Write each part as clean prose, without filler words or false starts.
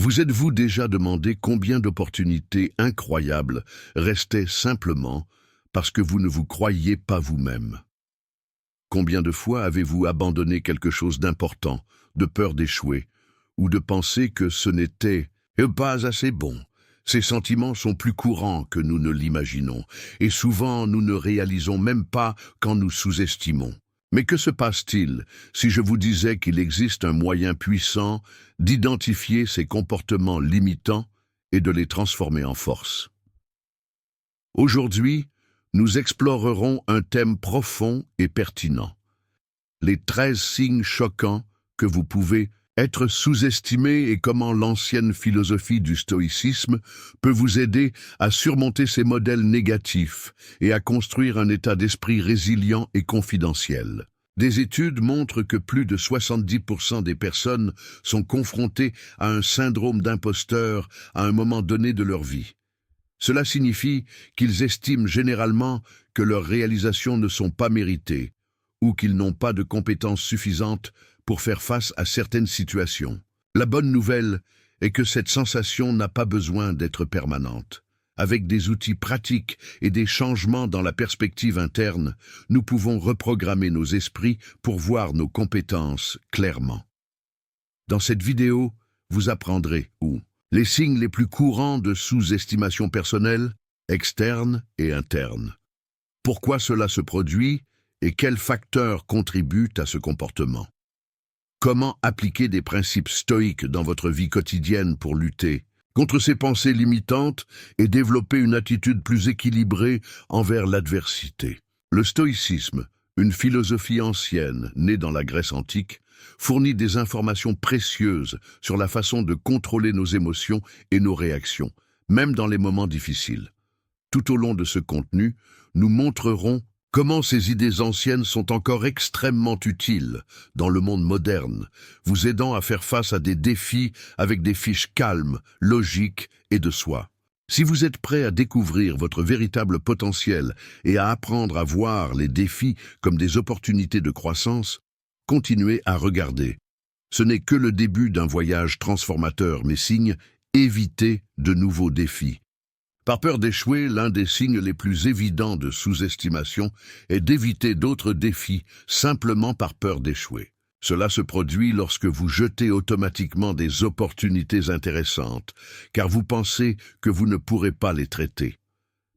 Vous êtes-vous déjà demandé combien d'opportunités incroyables restaient simplement parce que vous ne vous croyiez pas vous-même? Combien de fois avez-vous abandonné quelque chose d'important, de peur d'échouer, ou de penser que ce n'était pas assez bon? Ces sentiments sont plus courants que nous ne l'imaginons, et souvent nous ne réalisons même pas quand nous sous-estimons. Mais que se passe-t-il si je vous disais qu'il existe un moyen puissant d'identifier ces comportements limitants et de les transformer en force? Aujourd'hui, nous explorerons un thème profond et pertinent. Les 13 signes choquants que vous pouvez être sous-estimé et comment l'ancienne philosophie du stoïcisme peut vous aider à surmonter ces modèles négatifs et à construire un état d'esprit résilient et confidentiel. Des études montrent que plus de 70% des personnes sont confrontées à un syndrome d'imposteur à un moment donné de leur vie. Cela signifie qu'ils estiment généralement que leurs réalisations ne sont pas méritées ou qu'ils n'ont pas de compétences suffisantes pour faire face à certaines situations. La bonne nouvelle est que cette sensation n'a pas besoin d'être permanente. Avec des outils pratiques et des changements dans la perspective interne, nous pouvons reprogrammer nos esprits pour voir nos compétences clairement. Dans cette vidéo, vous apprendrez les signes les plus courants de sous-estimation personnelle, externe et interne. Pourquoi cela se produit et quels facteurs contribuent à ce comportement? Comment appliquer des principes stoïques dans votre vie quotidienne pour lutter contre ces pensées limitantes et développer une attitude plus équilibrée envers l'adversité? Le stoïcisme, une philosophie ancienne née dans la Grèce antique, fournit des informations précieuses sur la façon de contrôler nos émotions et nos réactions, même dans les moments difficiles. Tout au long de ce contenu, nous montrerons comment ces idées anciennes sont encore extrêmement utiles dans le monde moderne, vous aidant à faire face à des défis avec des fiches calmes, logiques et de soi. Si vous êtes prêt à découvrir votre véritable potentiel et à apprendre à voir les défis comme des opportunités de croissance, continuez à regarder. Ce n'est que le début d'un voyage transformateur, mais signe évitez de nouveaux défis. Par peur d'échouer, l'un des signes les plus évidents de sous-estimation est d'éviter d'autres défis simplement par peur d'échouer. Cela se produit lorsque vous jetez automatiquement des opportunités intéressantes, car vous pensez que vous ne pourrez pas les traiter.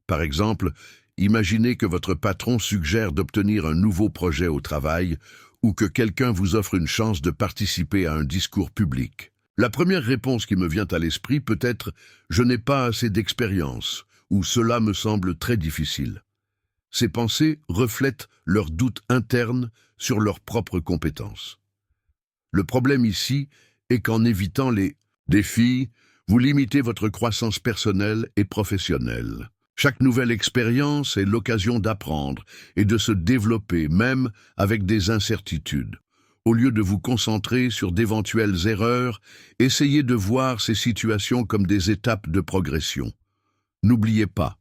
Par exemple, imaginez que votre patron suggère d'obtenir un nouveau projet au travail ou que quelqu'un vous offre une chance de participer à un discours public. La première réponse qui me vient à l'esprit peut être « je n'ai pas assez d'expérience » ou « cela me semble très difficile ». Ces pensées reflètent leurs doutes internes sur leurs propres compétences. Le problème ici est qu'en évitant les défis, vous limitez votre croissance personnelle et professionnelle. Chaque nouvelle expérience est l'occasion d'apprendre et de se développer, même avec des incertitudes. Au lieu de vous concentrer sur d'éventuelles erreurs, essayez de voir ces situations comme des étapes de progression. N'oubliez pas,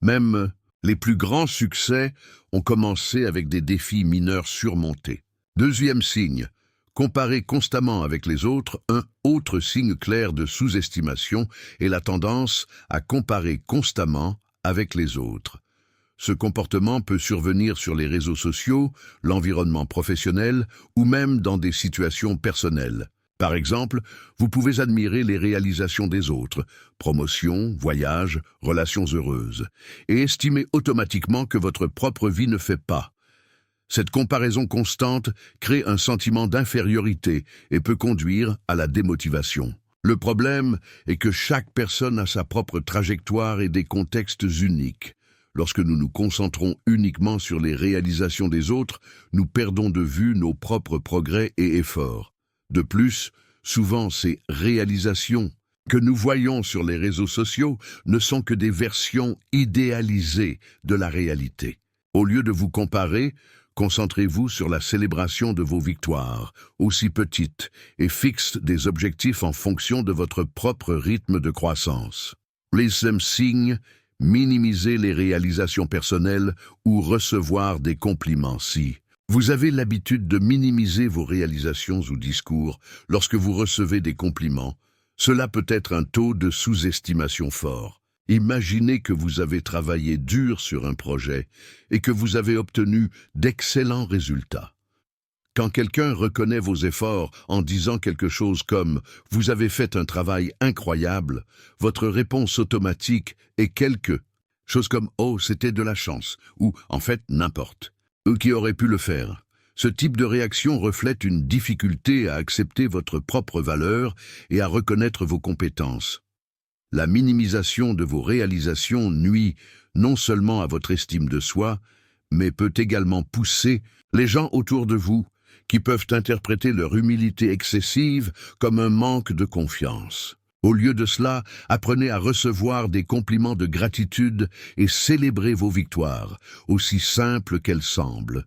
même les plus grands succès ont commencé avec des défis mineurs surmontés. Deuxième signe, comparez constamment avec les autres. Un autre signe clair de sous-estimation est la tendance à comparer constamment avec les autres. Ce comportement peut survenir sur les réseaux sociaux, l'environnement professionnel ou même dans des situations personnelles. Par exemple, vous pouvez admirer les réalisations des autres, promotions, voyages, relations heureuses, et estimer automatiquement que votre propre vie ne fait pas. Cette comparaison constante crée un sentiment d'infériorité et peut conduire à la démotivation. Le problème est que chaque personne a sa propre trajectoire et des contextes uniques. Lorsque nous nous concentrons uniquement sur les réalisations des autres, nous perdons de vue nos propres progrès et efforts. De plus, souvent ces réalisations que nous voyons sur les réseaux sociaux ne sont que des versions idéalisées de la réalité. Au lieu de vous comparer, concentrez-vous sur la célébration de vos victoires, aussi petites, et fixez des objectifs en fonction de votre propre rythme de croissance. Les signes, minimiser les réalisations personnelles ou recevoir des compliments. Si vous avez l'habitude de minimiser vos réalisations ou discours lorsque vous recevez des compliments, Cela peut être un taux de sous-estimation fort. Imaginez que vous avez travaillé dur sur un projet et que vous avez obtenu d'excellents résultats. Quand quelqu'un reconnaît vos efforts en disant quelque chose comme « Vous avez fait un travail incroyable », votre réponse automatique est quelque chose comme « Oh, c'était de la chance » ou « En fait, n'importe ». Eux qui auraient pu le faire. Ce type de réaction reflète une difficulté à accepter votre propre valeur et à reconnaître vos compétences. La minimisation de vos réalisations nuit non seulement à votre estime de soi, mais peut également pousser les gens autour de vous qui peuvent interpréter leur humilité excessive comme un manque de confiance. Au lieu de cela, apprenez à recevoir des compliments de gratitude et célébrez vos victoires, aussi simples qu'elles semblent.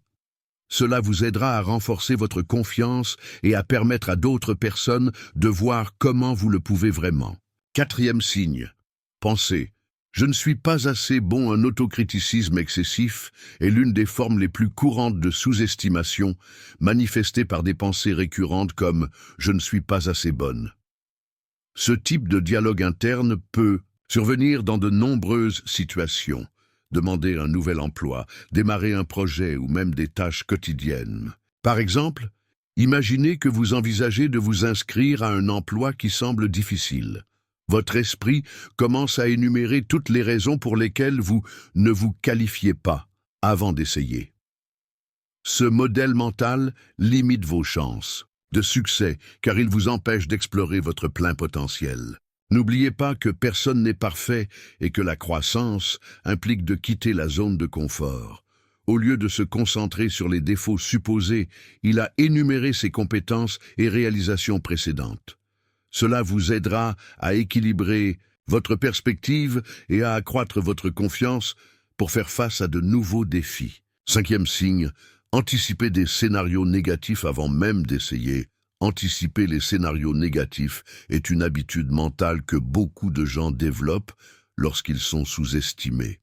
Cela vous aidera à renforcer votre confiance et à permettre à d'autres personnes de voir comment vous le pouvez vraiment. Quatrième signe. Pensez. Je ne suis pas assez bon. Un autocriticisme excessif est l'une des formes les plus courantes de sous-estimation, manifestée par des pensées récurrentes comme « je ne suis pas assez bonne ». Ce type de dialogue interne peut survenir dans de nombreuses situations. Demander un nouvel emploi, démarrer un projet ou même des tâches quotidiennes. Par exemple, imaginez que vous envisagez de vous inscrire à un emploi qui semble difficile. Votre esprit commence à énumérer toutes les raisons pour lesquelles vous ne vous qualifiez pas avant d'essayer. Ce modèle mental limite vos chances de succès car il vous empêche d'explorer votre plein potentiel. N'oubliez pas que personne n'est parfait et que la croissance implique de quitter la zone de confort. Au lieu de se concentrer sur les défauts supposés, il a énuméré ses compétences et réalisations précédentes. Cela vous aidera à équilibrer votre perspective et à accroître votre confiance pour faire face à de nouveaux défis. Cinquième signe, anticipez des scénarios négatifs avant même d'essayer. Anticiper les scénarios négatifs est une habitude mentale que beaucoup de gens développent lorsqu'ils sont sous-estimés.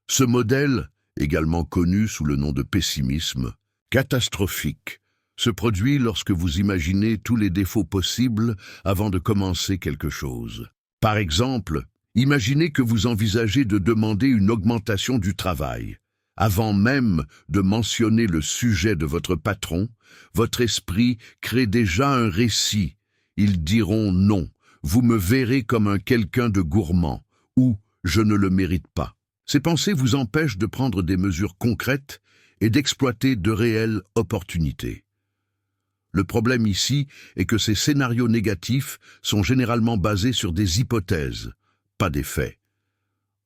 Ce modèle, également connu sous le nom de pessimisme catastrophique, se produit lorsque vous imaginez tous les défauts possibles avant de commencer quelque chose. Par exemple, imaginez que vous envisagez de demander une augmentation du travail. Avant même de mentionner le sujet de votre patron, votre esprit crée déjà un récit. Ils diront non, vous me verrez comme un quelqu'un de gourmand, ou je ne le mérite pas. Ces pensées vous empêchent de prendre des mesures concrètes et d'exploiter de réelles opportunités. Le problème ici est que ces scénarios négatifs sont généralement basés sur des hypothèses, pas des faits.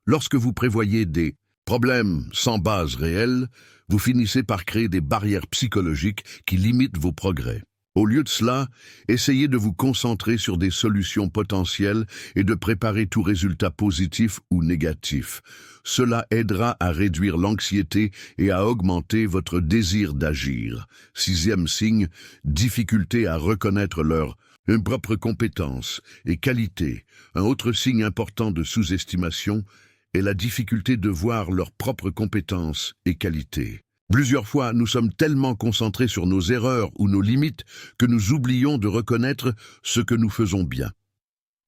Lorsque vous prévoyez des problèmes sans base réelle, vous finissez par créer des barrières psychologiques qui limitent vos progrès. Au lieu de cela, essayez de vous concentrer sur des solutions potentielles et de préparer tout résultat positif ou négatif. Cela aidera à réduire l'anxiété et à augmenter votre désir d'agir. Sixième signe, difficulté à reconnaître leurs propres compétences et qualités. Un autre signe important de sous-estimation est la difficulté de voir leurs propres compétences et qualités. Plusieurs fois, nous sommes tellement concentrés sur nos erreurs ou nos limites que nous oublions de reconnaître ce que nous faisons bien.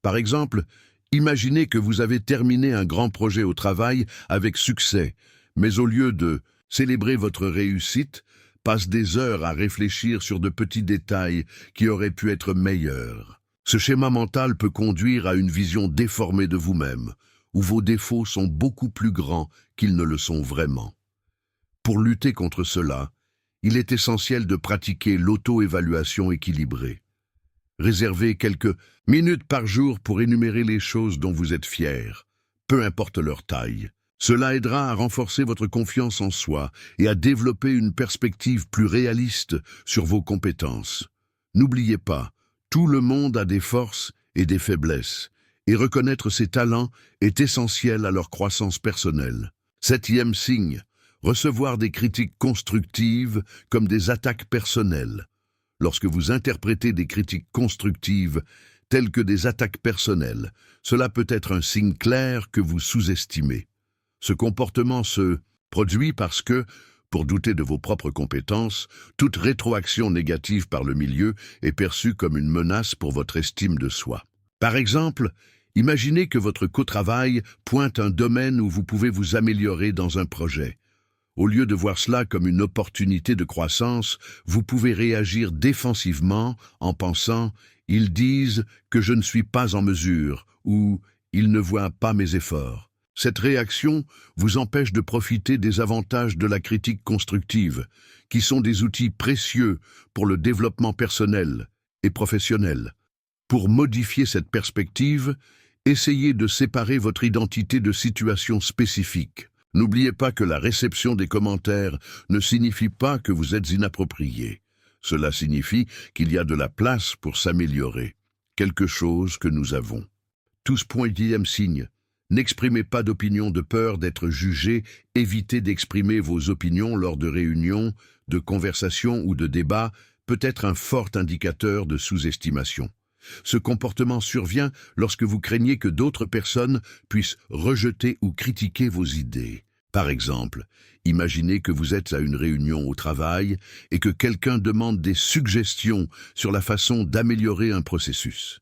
Par exemple, imaginez que vous avez terminé un grand projet au travail avec succès, mais au lieu de célébrer votre réussite, passe des heures à réfléchir sur de petits détails qui auraient pu être meilleurs. Ce schéma mental peut conduire à une vision déformée de vous-même, où vos défauts sont beaucoup plus grands qu'ils ne le sont vraiment. Pour lutter contre cela, il est essentiel de pratiquer l'auto-évaluation équilibrée. Réservez quelques minutes par jour pour énumérer les choses dont vous êtes fier, peu importe leur taille. Cela aidera à renforcer votre confiance en soi et à développer une perspective plus réaliste sur vos compétences. N'oubliez pas, tout le monde a des forces et des faiblesses, et reconnaître ses talents est essentiel à leur croissance personnelle. Septième signe, recevoir des critiques constructives comme des attaques personnelles. Lorsque vous interprétez des critiques constructives telles que des attaques personnelles, cela peut être un signe clair que vous sous-estimez. Ce comportement se produit parce que, pour douter de vos propres compétences, toute rétroaction négative par le milieu est perçue comme une menace pour votre estime de soi. Par exemple, imaginez que votre co-travail pointe un domaine où vous pouvez vous améliorer dans un projet. Au lieu de voir cela comme une opportunité de croissance, vous pouvez réagir défensivement en pensant « ils disent que je ne suis pas en mesure » ou « ils ne voient pas mes efforts ». Cette réaction vous empêche de profiter des avantages de la critique constructive, qui sont des outils précieux pour le développement personnel et professionnel. Pour modifier cette perspective, essayez de séparer votre identité de situations spécifiques. N'oubliez pas que la réception des commentaires ne signifie pas que vous êtes inapproprié. Cela signifie qu'il y a de la place pour s'améliorer, quelque chose que nous avons. 12e signe. N'exprimez pas d'opinion de peur d'être jugé, évitez d'exprimer vos opinions lors de réunions, de conversations ou de débats, peut être un fort indicateur de sous-estimation. Ce comportement survient lorsque vous craignez que d'autres personnes puissent rejeter ou critiquer vos idées. Par exemple, imaginez que vous êtes à une réunion au travail et que quelqu'un demande des suggestions sur la façon d'améliorer un processus.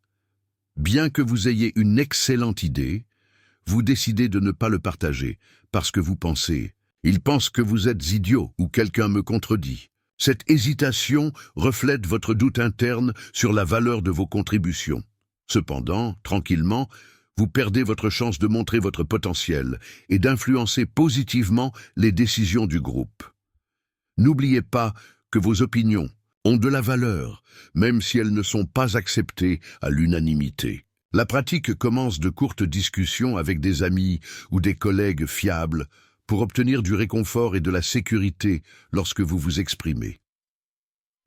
Bien que vous ayez une excellente idée, vous décidez de ne pas le partager parce que vous pensez « il pense que vous êtes idiot » ou « quelqu'un me contredit ». Cette hésitation reflète votre doute interne sur la valeur de vos contributions. Cependant, tranquillement, vous perdez votre chance de montrer votre potentiel et d'influencer positivement les décisions du groupe. N'oubliez pas que vos opinions ont de la valeur, même si elles ne sont pas acceptées à l'unanimité. La pratique commence de courtes discussions avec des amis ou des collègues fiables pour obtenir du réconfort et de la sécurité lorsque vous vous exprimez.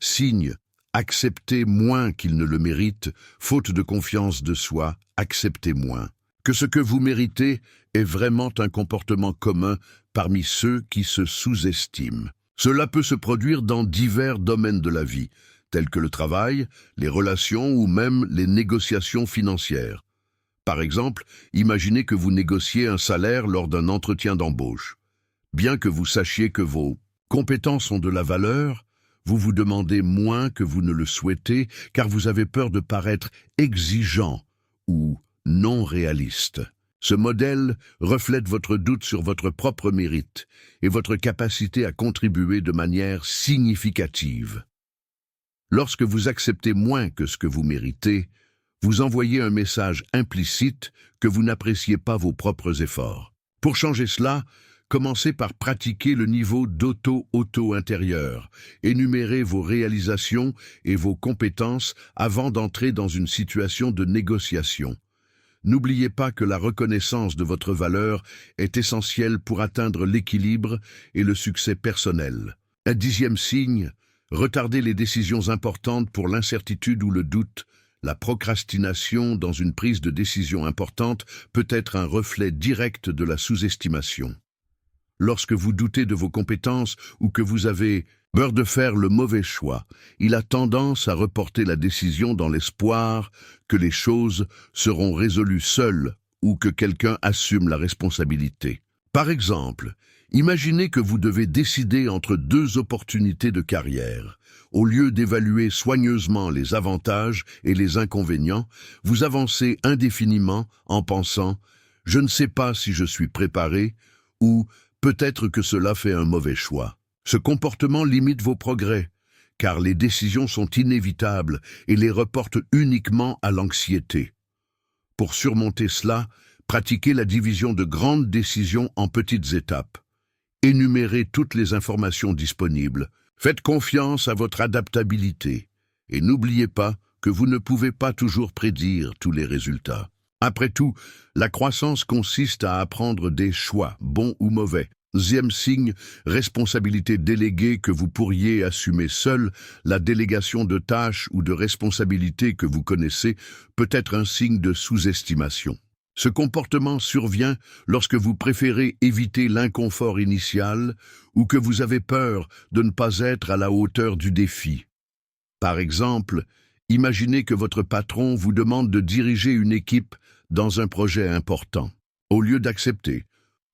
Signe, acceptez moins qu'il ne le mérite, faute de confiance de soi, acceptez moins. Que ce que vous méritez est vraiment un comportement commun parmi ceux qui se sous-estiment. Cela peut se produire dans divers domaines de la vie, tels que le travail, les relations ou même les négociations financières. Par exemple, imaginez que vous négociez un salaire lors d'un entretien d'embauche. Bien que vous sachiez que vos compétences ont de la valeur, vous vous demandez moins que vous ne le souhaitez car vous avez peur de paraître exigeant ou non réaliste. Ce modèle reflète votre doute sur votre propre mérite et votre capacité à contribuer de manière significative. Lorsque vous acceptez moins que ce que vous méritez, vous envoyez un message implicite que vous n'appréciez pas vos propres efforts. Pour changer cela, commencez par pratiquer le niveau d'auto intérieur. Énumérez vos réalisations et vos compétences avant d'entrer dans une situation de négociation. N'oubliez pas que la reconnaissance de votre valeur est essentielle pour atteindre l'équilibre et le succès personnel. Un 10e signe, retardez les décisions importantes pour l'incertitude ou le doute. La procrastination dans une prise de décision importante peut être un reflet direct de la sous-estimation. Lorsque vous doutez de vos compétences ou que vous avez peur de faire le mauvais choix, il a tendance à reporter la décision dans l'espoir que les choses seront résolues seules ou que quelqu'un assume la responsabilité. Par exemple, imaginez que vous devez décider entre deux opportunités de carrière. Au lieu d'évaluer soigneusement les avantages et les inconvénients, vous avancez indéfiniment en pensant « je ne sais pas si je suis préparé » ou « peut-être que cela fait un mauvais choix ». Ce comportement limite vos progrès, car les décisions sont inévitables et les reportent uniquement à l'anxiété. Pour surmonter cela, pratiquez la division de grandes décisions en petites étapes. Énumérez toutes les informations disponibles. Faites confiance à votre adaptabilité et n'oubliez pas que vous ne pouvez pas toujours prédire tous les résultats. Après tout, la croissance consiste à apprendre des choix, bons ou mauvais. 10e signe, responsabilité déléguée que vous pourriez assumer seul. La délégation de tâches ou de responsabilités que vous connaissez peut être un signe de sous-estimation. Ce comportement survient lorsque vous préférez éviter l'inconfort initial ou que vous avez peur de ne pas être à la hauteur du défi. Par exemple, imaginez que votre patron vous demande de diriger une équipe dans un projet important. Au lieu d'accepter,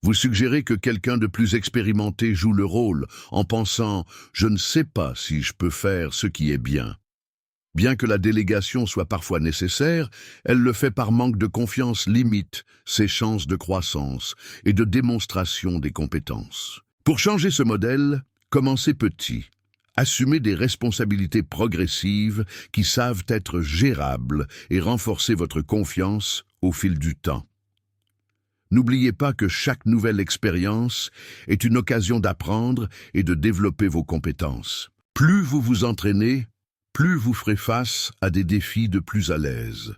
vous suggérez que quelqu'un de plus expérimenté joue le rôle en pensant « je ne sais pas si je peux faire ce qui est bien ». Bien que la délégation soit parfois nécessaire, elle le fait par manque de confiance limite ses chances de croissance et de démonstration des compétences. Pour changer ce modèle, commencez petit. Assumez des responsabilités progressives qui savent être gérables et renforcer votre confiance au fil du temps. N'oubliez pas que chaque nouvelle expérience est une occasion d'apprendre et de développer vos compétences. Plus vous vous entraînez, plus vous ferez face à des défis de plus à l'aise.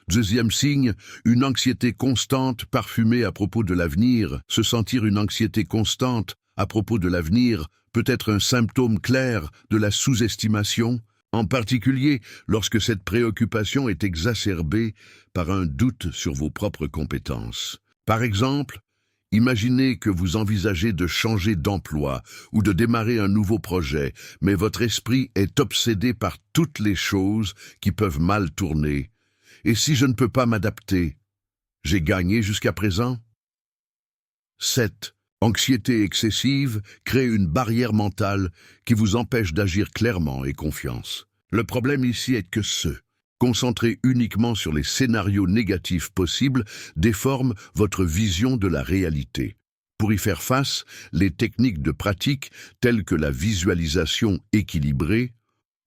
Deuxième signe, une anxiété constante parfumée à propos de l'avenir. Se sentir une anxiété constante à propos de l'avenir peut être un symptôme clair de la sous-estimation, en particulier lorsque cette préoccupation est exacerbée par un doute sur vos propres compétences. Par exemple, imaginez que vous envisagez de changer d'emploi ou de démarrer un nouveau projet, mais votre esprit est obsédé par toutes les choses qui peuvent mal tourner. Et si je ne peux pas m'adapter, j'ai gagné jusqu'à présent? 7. Anxiété excessive crée une barrière mentale qui vous empêche d'agir clairement et confiance. Le problème ici est que concentrer uniquement sur les scénarios négatifs possibles déforme votre vision de la réalité. Pour y faire face, les techniques de pratique telles que la visualisation équilibrée,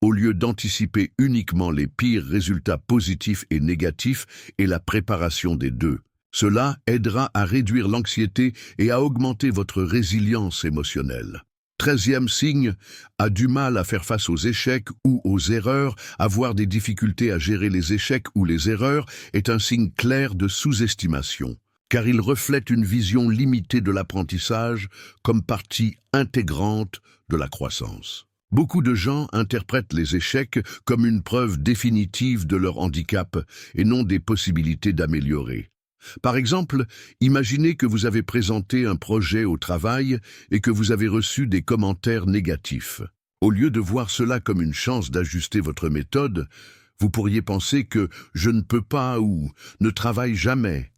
au lieu d'anticiper uniquement les pires résultats positifs et négatifs, et la préparation des deux. Cela aidera à réduire l'anxiété et à augmenter votre résilience émotionnelle. 13e signe, a du mal à faire face aux échecs ou aux erreurs. Avoir des difficultés à gérer les échecs ou les erreurs est un signe clair de sous-estimation, car il reflète une vision limitée de l'apprentissage comme partie intégrante de la croissance. Beaucoup de gens interprètent les échecs comme une preuve définitive de leur handicap et non des possibilités d'améliorer. Par exemple, imaginez que vous avez présenté un projet au travail et que vous avez reçu des commentaires négatifs. Au lieu de voir cela comme une chance d'ajuster votre méthode, vous pourriez penser que « je ne peux pas » ou « ne travaille jamais ».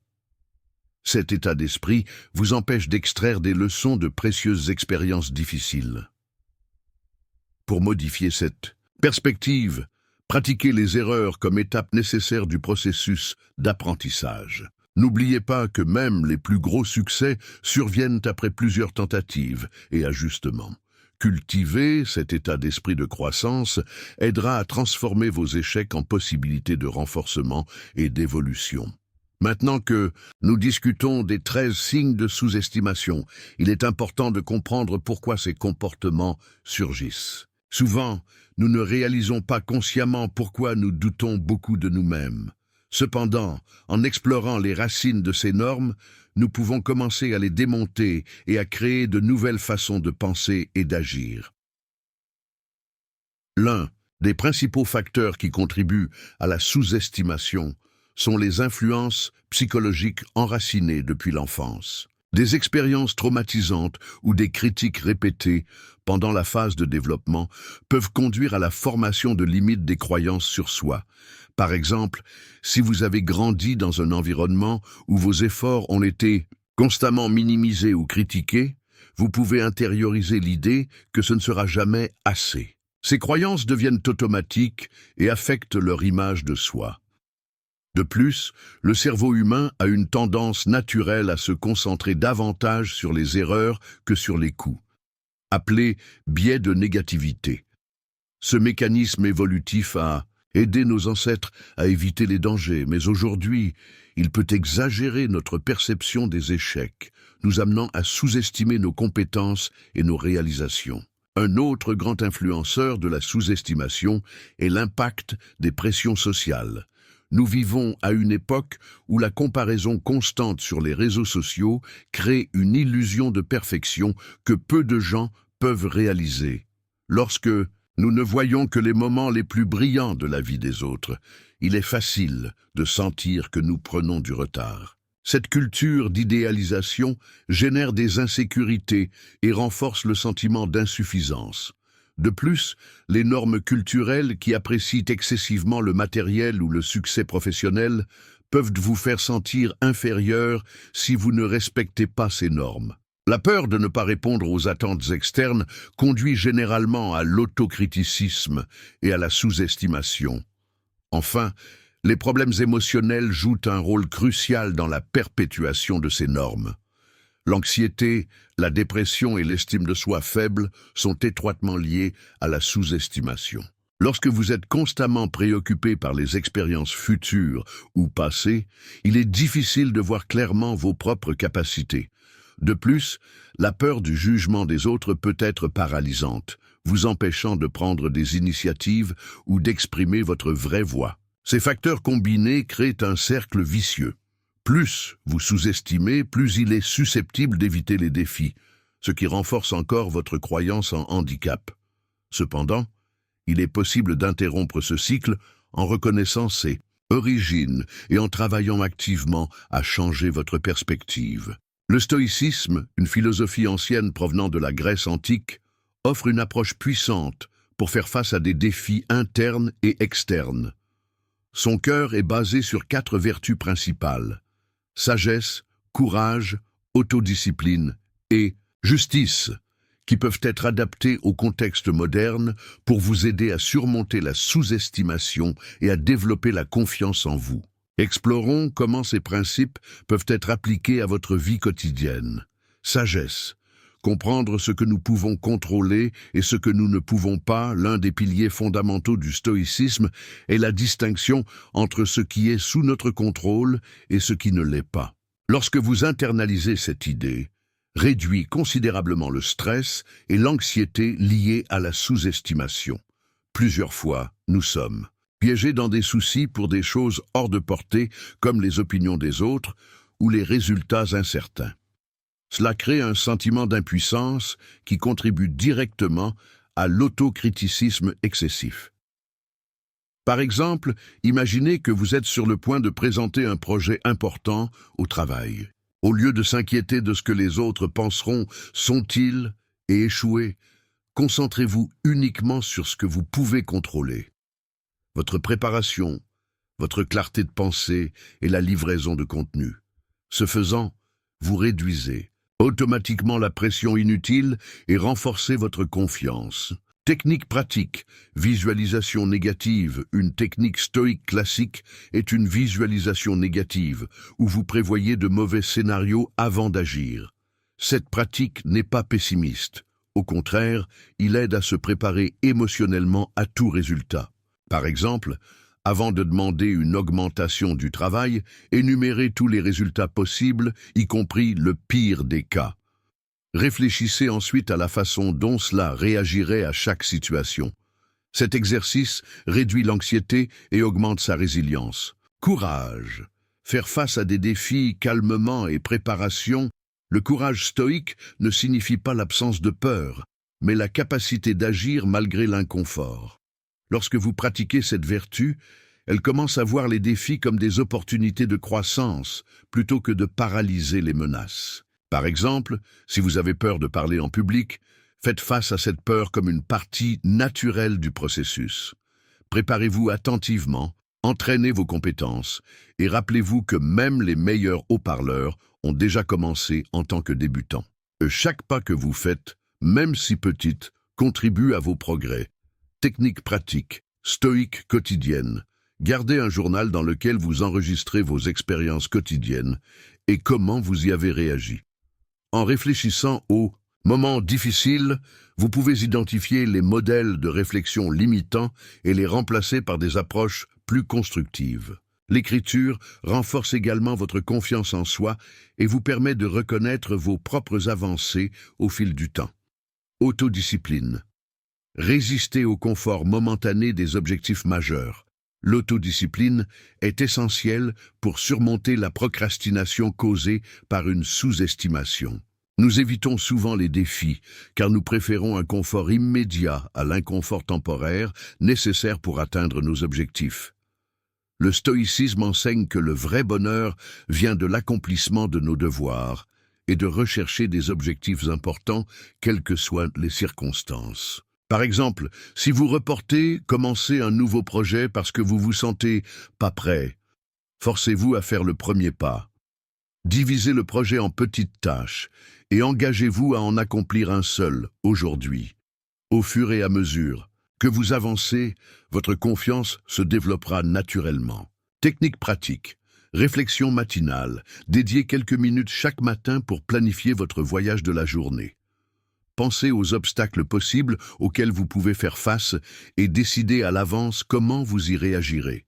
Cet état d'esprit vous empêche d'extraire des leçons de précieuses expériences difficiles. Pour modifier cette perspective, pratiquez les erreurs comme étape nécessaire du processus d'apprentissage. N'oubliez pas que même les plus gros succès surviennent après plusieurs tentatives et ajustements. Cultiver cet état d'esprit de croissance aidera à transformer vos échecs en possibilités de renforcement et d'évolution. Maintenant que nous discutons des 13 signes de sous-estimation, il est important de comprendre pourquoi ces comportements surgissent. Souvent, nous ne réalisons pas consciemment pourquoi nous doutons beaucoup de nous-mêmes. Cependant, en explorant les racines de ces normes, nous pouvons commencer à les démonter et à créer de nouvelles façons de penser et d'agir. L'un des principaux facteurs qui contribuent à la sous-estimation sont les influences psychologiques enracinées depuis l'enfance. Des expériences traumatisantes ou des critiques répétées pendant la phase de développement peuvent conduire à la formation de limites des croyances sur soi. Par exemple, si vous avez grandi dans un environnement où vos efforts ont été constamment minimisés ou critiqués, vous pouvez intérioriser l'idée que ce ne sera jamais assez. Ces croyances deviennent automatiques et affectent leur image de soi. De plus, le cerveau humain a une tendance naturelle à se concentrer davantage sur les erreurs que sur les coups, appelé biais de négativité. Ce mécanisme évolutif a aidé nos ancêtres à éviter les dangers, mais aujourd'hui, il peut exagérer notre perception des échecs, nous amenant à sous-estimer nos compétences et nos réalisations. Un autre grand influenceur de la sous-estimation est l'impact des pressions sociales. Nous vivons à une époque où la comparaison constante sur les réseaux sociaux crée une illusion de perfection que peu de gens peuvent réaliser. Lorsque nous ne voyons que les moments les plus brillants de la vie des autres, il est facile de sentir que nous prenons du retard. Cette culture d'idéalisation génère des insécurités et renforce le sentiment d'insuffisance. De plus, les normes culturelles qui apprécient excessivement le matériel ou le succès professionnel peuvent vous faire sentir inférieur si vous ne respectez pas ces normes. La peur de ne pas répondre aux attentes externes conduit généralement à l'autocriticisme et à la sous-estimation. Enfin, les problèmes émotionnels jouent un rôle crucial dans la perpétuation de ces normes. L'anxiété, la dépression et l'estime de soi faible sont étroitement liées à la sous-estimation. Lorsque vous êtes constamment préoccupé par les expériences futures ou passées, il est difficile de voir clairement vos propres capacités. De plus, la peur du jugement des autres peut être paralysante, vous empêchant de prendre des initiatives ou d'exprimer votre vraie voix. Ces facteurs combinés créent un cercle vicieux. Plus vous sous-estimez, plus il est susceptible d'éviter les défis, ce qui renforce encore votre croyance en handicap. Cependant, il est possible d'interrompre ce cycle en reconnaissant ses origines et en travaillant activement à changer votre perspective. Le stoïcisme, une philosophie ancienne provenant de la Grèce antique, offre une approche puissante pour faire face à des défis internes et externes. Son cœur est basé sur 4 vertus principales: sagesse, courage, autodiscipline et justice, qui peuvent être adaptées au contexte moderne pour vous aider à surmonter la sous-estimation et à développer la confiance en vous. Explorons comment ces principes peuvent être appliqués à votre vie quotidienne. Sagesse. Comprendre ce que nous pouvons contrôler et ce que nous ne pouvons pas, l'un des piliers fondamentaux du stoïcisme, est la distinction entre ce qui est sous notre contrôle et ce qui ne l'est pas. Lorsque vous internalisez cette idée, réduit considérablement le stress et l'anxiété liées à la sous-estimation. Plusieurs fois, nous sommes piégés dans des soucis pour des choses hors de portée, comme les opinions des autres ou les résultats incertains. Cela crée un sentiment d'impuissance qui contribue directement à l'autocriticisme excessif. Par exemple, imaginez que vous êtes sur le point de présenter un projet important au travail. Au lieu de s'inquiéter de ce que les autres penseront, sont-ils et échouer, concentrez-vous uniquement sur ce que vous pouvez contrôler. Votre préparation, votre clarté de pensée et la livraison de contenu. Ce faisant, vous réduisez automatiquement la pression inutile et renforcez votre confiance. Technique pratique, visualisation négative. Une technique stoïque classique est une visualisation négative, où vous prévoyez de mauvais scénarios avant d'agir. Cette pratique n'est pas pessimiste. Au contraire, il aide à se préparer émotionnellement à tout résultat. Par exemple, avant de demander une augmentation du travail, énumérez tous les résultats possibles, y compris le pire des cas. Réfléchissez ensuite à la façon dont cela réagirait à chaque situation. Cet exercice réduit l'anxiété et augmente sa résilience. Courage. Faire face à des défis calmement et préparation. Le courage stoïque ne signifie pas l'absence de peur, mais la capacité d'agir malgré l'inconfort. Lorsque vous pratiquez cette vertu, elle commence à voir les défis comme des opportunités de croissance, plutôt que de paralyser les menaces. Par exemple, si vous avez peur de parler en public, faites face à cette peur comme une partie naturelle du processus. Préparez-vous attentivement, entraînez vos compétences et rappelez-vous que même les meilleurs haut-parleurs ont déjà commencé en tant que débutants. Chaque pas que vous faites, même si petite, contribue à vos progrès. Technique pratique, stoïque quotidienne. Gardez un journal dans lequel vous enregistrez vos expériences quotidiennes et comment vous y avez réagi. En réfléchissant aux moments difficiles, vous pouvez identifier les modèles de réflexion limitants et les remplacer par des approches plus constructives. L'écriture renforce également votre confiance en soi et vous permet de reconnaître vos propres avancées au fil du temps. Autodiscipline. Résister au confort momentané des objectifs majeurs. L'autodiscipline est essentielle pour surmonter la procrastination causée par une sous-estimation. Nous évitons souvent les défis, car nous préférons un confort immédiat à l'inconfort temporaire nécessaire pour atteindre nos objectifs. Le stoïcisme enseigne que le vrai bonheur vient de l'accomplissement de nos devoirs et de rechercher des objectifs importants, quelles que soient les circonstances. Par exemple, si vous reportez, commencez un nouveau projet parce que vous vous sentez pas prêt. Forcez-vous à faire le premier pas. Divisez le projet en petites tâches et engagez-vous à en accomplir un seul, aujourd'hui. Au fur et à mesure, Que vous avancez, votre confiance se développera naturellement. Technique pratique. Réflexion matinale. Dédiez quelques minutes chaque matin pour planifier votre voyage de la journée. Pensez aux obstacles possibles auxquels vous pouvez faire face et décidez à l'avance comment vous y réagirez.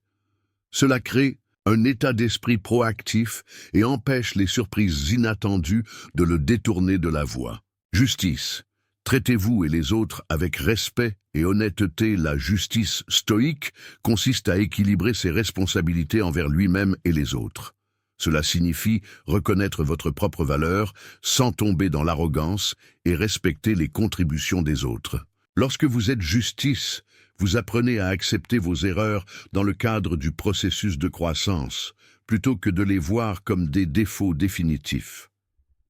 Cela crée un état d'esprit proactif et empêche les surprises inattendues de le détourner de la voie. Justice. Traitez-vous et les autres avec respect et honnêteté. La justice stoïque consiste à équilibrer ses responsabilités envers lui-même et les autres. Cela signifie reconnaître votre propre valeur sans tomber dans l'arrogance et respecter les contributions des autres. Lorsque vous êtes justice, vous apprenez à accepter vos erreurs dans le cadre du processus de croissance, plutôt que de les voir comme des défauts définitifs.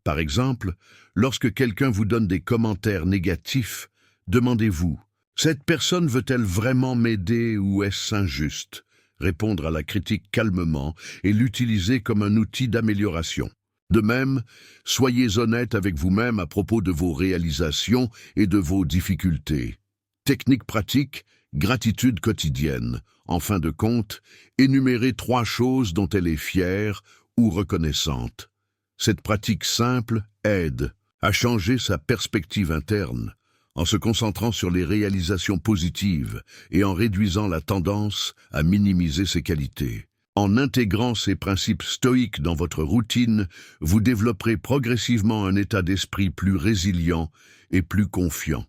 Par exemple, lorsque quelqu'un vous donne des commentaires négatifs, demandez-vous « Cette personne veut-elle vraiment m'aider ou est-ce injuste ?» Répondre à la critique calmement et l'utiliser comme un outil d'amélioration. De même, soyez honnête avec vous-même à propos de vos réalisations et de vos difficultés. Technique pratique, gratitude quotidienne. En fin de compte, énumérez 3 choses dont elle est fière ou reconnaissante. Cette pratique simple aide à changer sa perspective interne, en se concentrant sur les réalisations positives et en réduisant la tendance à minimiser ses qualités. En intégrant ces principes stoïques dans votre routine, vous développerez progressivement un état d'esprit plus résilient et plus confiant.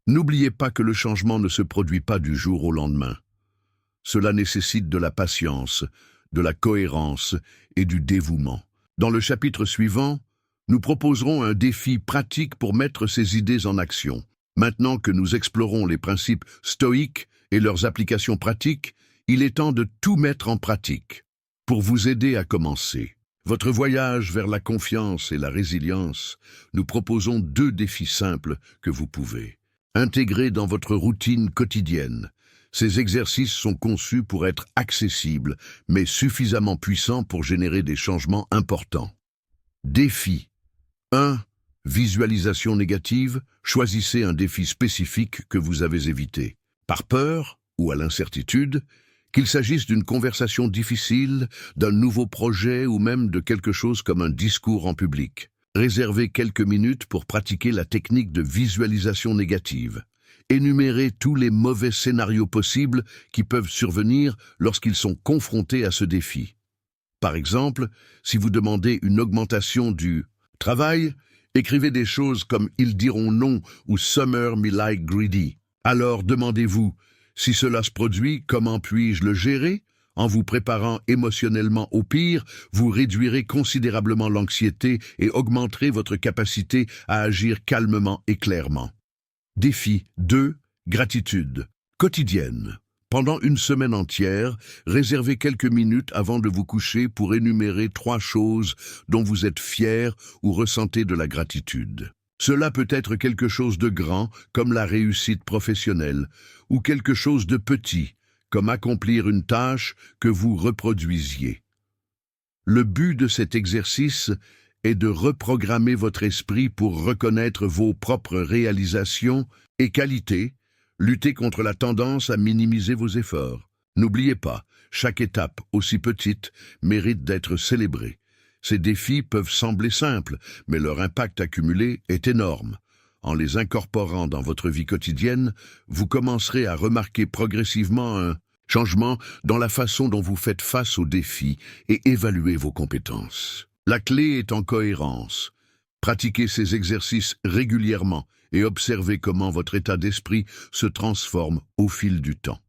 N'oubliez pas que le changement ne se produit pas du jour au lendemain. Cela nécessite de la patience, de la cohérence et du dévouement. Dans le chapitre suivant, nous proposerons un défi pratique pour mettre ces idées en action. Maintenant que nous explorons les principes stoïques et leurs applications pratiques, il est temps de tout mettre en pratique. Pour vous aider à commencer votre voyage vers la confiance et la résilience, nous proposons 2 défis simples que vous pouvez intégrer dans votre routine quotidienne. Ces exercices sont conçus pour être accessibles, mais suffisamment puissants pour générer des changements importants. Défi 1. Visualisation négative. Choisissez un défi spécifique que vous avez évité. Par peur ou à l'incertitude, qu'il s'agisse d'une conversation difficile, d'un nouveau projet ou même de quelque chose comme un discours en public. Réservez quelques minutes pour pratiquer la technique de visualisation négative. Énumérez tous les mauvais scénarios possibles qui peuvent survenir lorsqu'ils sont confrontés à ce défi. Par exemple, si vous demandez une augmentation du travail, écrivez des choses comme « ils diront non » ou « Summer me like greedy ». Alors demandez-vous « si cela se produit, comment puis-je le gérer ?» En vous préparant émotionnellement au pire, vous réduirez considérablement l'anxiété et augmenterez votre capacité à agir calmement et clairement. Défi 2. Gratitude quotidienne. Pendant une semaine entière, réservez quelques minutes avant de vous coucher pour énumérer 3 choses dont vous êtes fier ou ressentez de la gratitude. Cela peut être quelque chose de grand, comme la réussite professionnelle, ou quelque chose de petit, comme accomplir une tâche que vous reproduisiez. Le but de cet exercice est de reprogrammer votre esprit pour reconnaître vos propres réalisations et qualités, lutter contre la tendance à minimiser vos efforts. N'oubliez pas, chaque étape, aussi petite, mérite d'être célébrée. Ces défis peuvent sembler simples, mais leur impact accumulé est énorme. En les incorporant dans votre vie quotidienne, vous commencerez à remarquer progressivement un changement dans la façon dont vous faites face aux défis et évaluez vos compétences. La clé est en cohérence. Pratiquez ces exercices régulièrement et observez comment votre état d'esprit se transforme au fil du temps.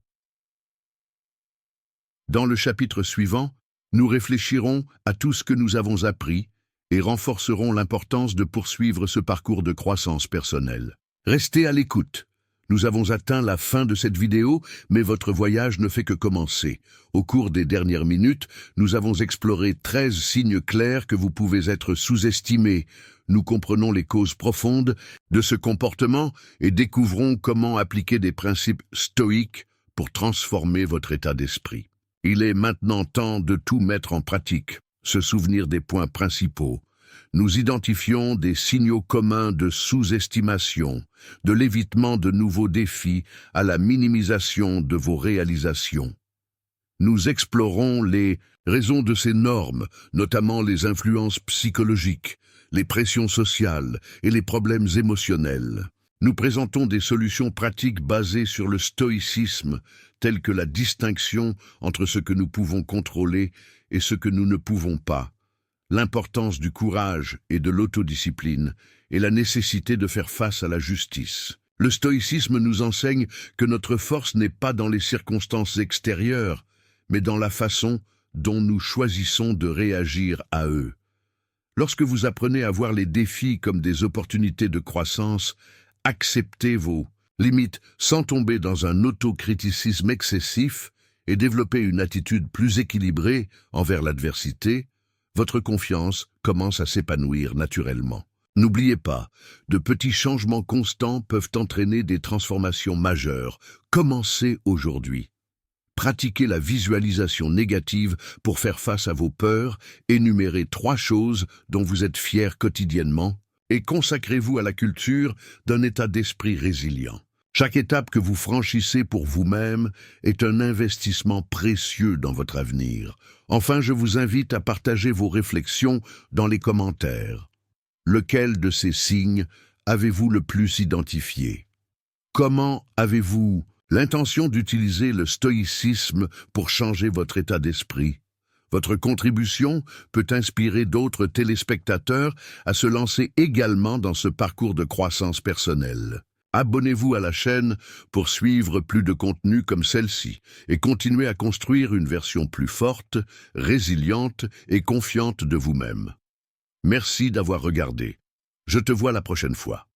Dans le chapitre suivant, nous réfléchirons à tout ce que nous avons appris et renforcerons l'importance de poursuivre ce parcours de croissance personnelle. Restez à l'écoute. Nous avons atteint la fin de cette vidéo, mais votre voyage ne fait que commencer. Au cours des dernières minutes, nous avons exploré 13 signes clairs que vous pouvez être sous-estimés. Nous comprenons les causes profondes de ce comportement et découvrons comment appliquer des principes stoïques pour transformer votre état d'esprit. Il est maintenant temps de tout mettre en pratique, se souvenir des points principaux, nous identifions des signaux communs de sous-estimation, de l'évitement de nouveaux défis à la minimisation de vos réalisations. Nous explorons les raisons de ces normes, notamment les influences psychologiques, les pressions sociales et les problèmes émotionnels. Nous présentons des solutions pratiques basées sur le stoïcisme, telles que la distinction entre ce que nous pouvons contrôler et ce que nous ne pouvons pas, l'importance du courage et de l'autodiscipline et la nécessité de faire face à la justice. Le stoïcisme nous enseigne que notre force n'est pas dans les circonstances extérieures, mais dans la façon dont nous choisissons de réagir à eux. Lorsque vous apprenez à voir les défis comme des opportunités de croissance, acceptez vos limites sans tomber dans un autocriticisme excessif et développer une attitude plus équilibrée envers l'adversité, votre confiance commence à s'épanouir naturellement. N'oubliez pas, de petits changements constants peuvent entraîner des transformations majeures. Commencez aujourd'hui. Pratiquez la visualisation négative pour faire face à vos peurs, énumérez 3 choses dont vous êtes fiers quotidiennement et consacrez-vous à la culture d'un état d'esprit résilient. Chaque étape que vous franchissez pour vous-même est un investissement précieux dans votre avenir. Enfin, je vous invite à partager vos réflexions dans les commentaires. Lequel de ces signes avez-vous le plus identifié? Comment avez-vous l'intention d'utiliser le stoïcisme pour changer votre état d'esprit? Votre contribution peut inspirer d'autres téléspectateurs à se lancer également dans ce parcours de croissance personnelle. Abonnez-vous à la chaîne pour suivre plus de contenus comme celle-ci et continuer à construire une version plus forte, résiliente et confiante de vous-même. Merci d'avoir regardé. Je te vois la prochaine fois.